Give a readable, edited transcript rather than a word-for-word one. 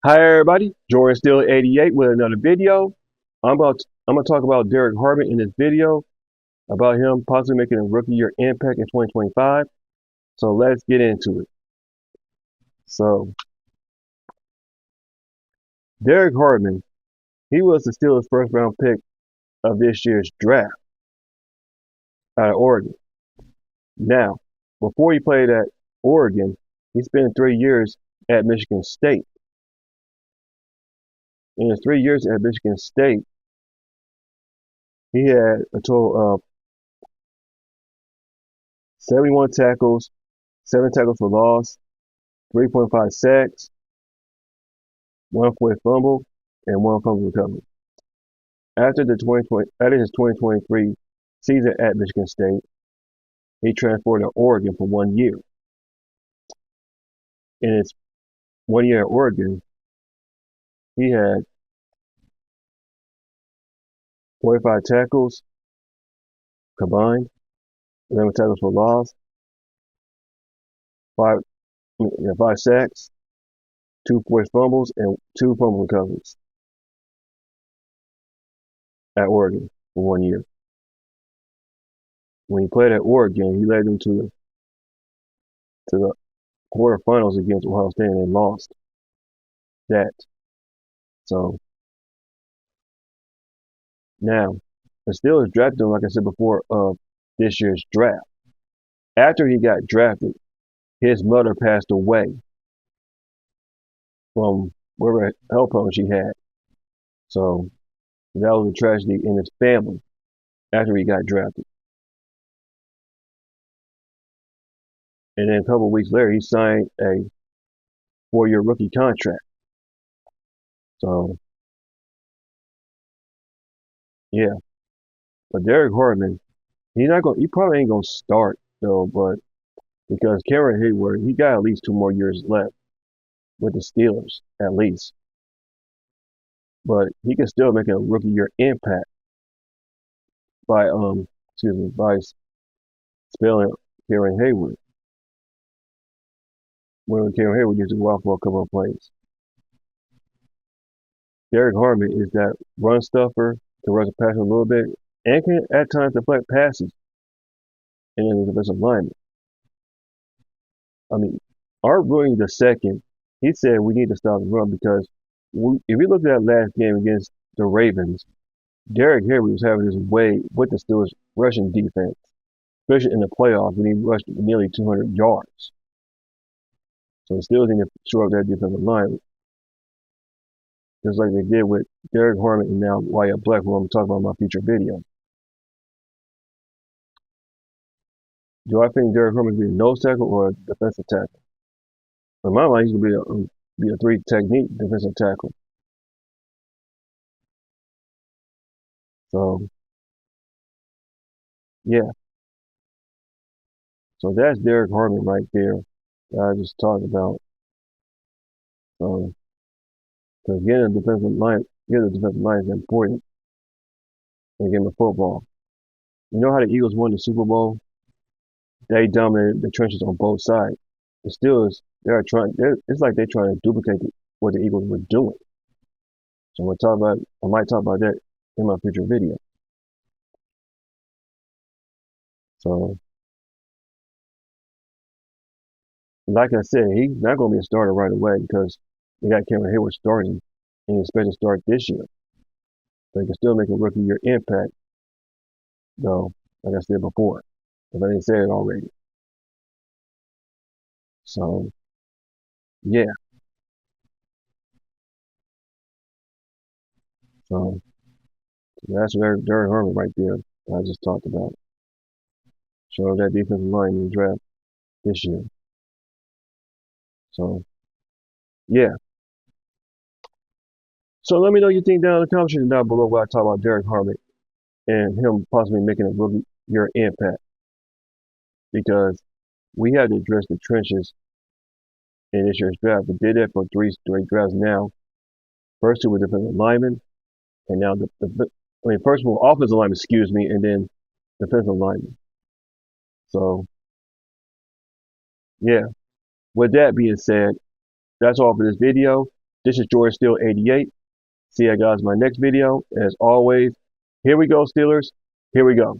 Hi everybody, Jordan Still 88 with another video. I'm gonna talk about Derrick Harmon in this video about him possibly making a rookie year impact in 2025. So let's get into it. So Derrick Harmon, he was the Steelers' first round pick of this year's draft out of Oregon. Now, before he played at Oregon, he spent 3 years at Michigan State. In his 3 years at Michigan State, he had a total of 71 tackles, 7 tackles for loss, 3.5 sacks, 1 forced fumble, and 1 fumble recovery. After his 2023 season at Michigan State, he transferred to Oregon for 1 year. In his 1 year at Oregon, he had 45 tackles combined, 11 tackles for loss, five, 5 sacks, 2 forced fumbles, and 2 fumble recoveries at Oregon for 1 year. When he played at Oregon, he led them to the quarterfinals against Ohio State, and they lost that. So now the Steelers drafted him, like I said before, of this year's draft. After he got drafted, his mother passed away from whatever health problems she had. So that was a tragedy in his family after he got drafted. And then a couple of weeks later, he signed a 4 year rookie contract. So, yeah. But Derrick Harmon, he probably ain't gonna start though, but because Cameron Hayward, he got at least 2 more years left with the Steelers, at least. But he can still make a rookie year impact by by spelling Cameron Hayward. When Cameron Hayward gets to go out for a couple of plays. Derrick Harmon is that run stuffer to rush the passer a little bit and can at times deflect passes in the defensive lineman. I mean, Art Williams II, he said we need to stop the run because if you look at that last game against the Ravens, Derrick Henry was having his way with the Steelers rushing defense, especially in the playoffs when he rushed nearly 200 yards. So the Steelers need to shore up that defensive line, just like they did with Derrick Harmon and now Wyatt Black, who I'm talking about in my future video. Do I think Derrick Harmon is going to be a nose tackle or a defensive tackle? In my mind, he's going to be a 3 technique defensive tackle. So, yeah. So that's Derrick Harmon right there that I just talked about. Because getting a defensive line is important in a game of football. You know how the Eagles won the Super Bowl? They dominated the trenches on both sides. The Steelers, it's like they're trying to duplicate what the Eagles were doing. So I might talk about that in my future video. So, like I said, he's not going to be a starter right away because they got Cameron Hayward starting, and he's expected to start this year. But he can still make a rookie year impact, though, like I said before, if I didn't say it already. So, yeah. So that's Derrick Harmon right there that I just talked about. Showing that defensive line in the draft this year. So, yeah. So let me know what you think down in the comment section down below while I talk about Derrick Harmon and him possibly making a rookie year impact. Because we had to address the trenches in this year's draft. We did that for 3 straight drafts now. First 2 were defensive linemen, and now first of all, offensive linemen, excuse me, and then defensive linemen. So, yeah. With that being said, that's all for this video. This is George Steele 88. See you guys in my next video. As always, here we go, Steelers. Here we go.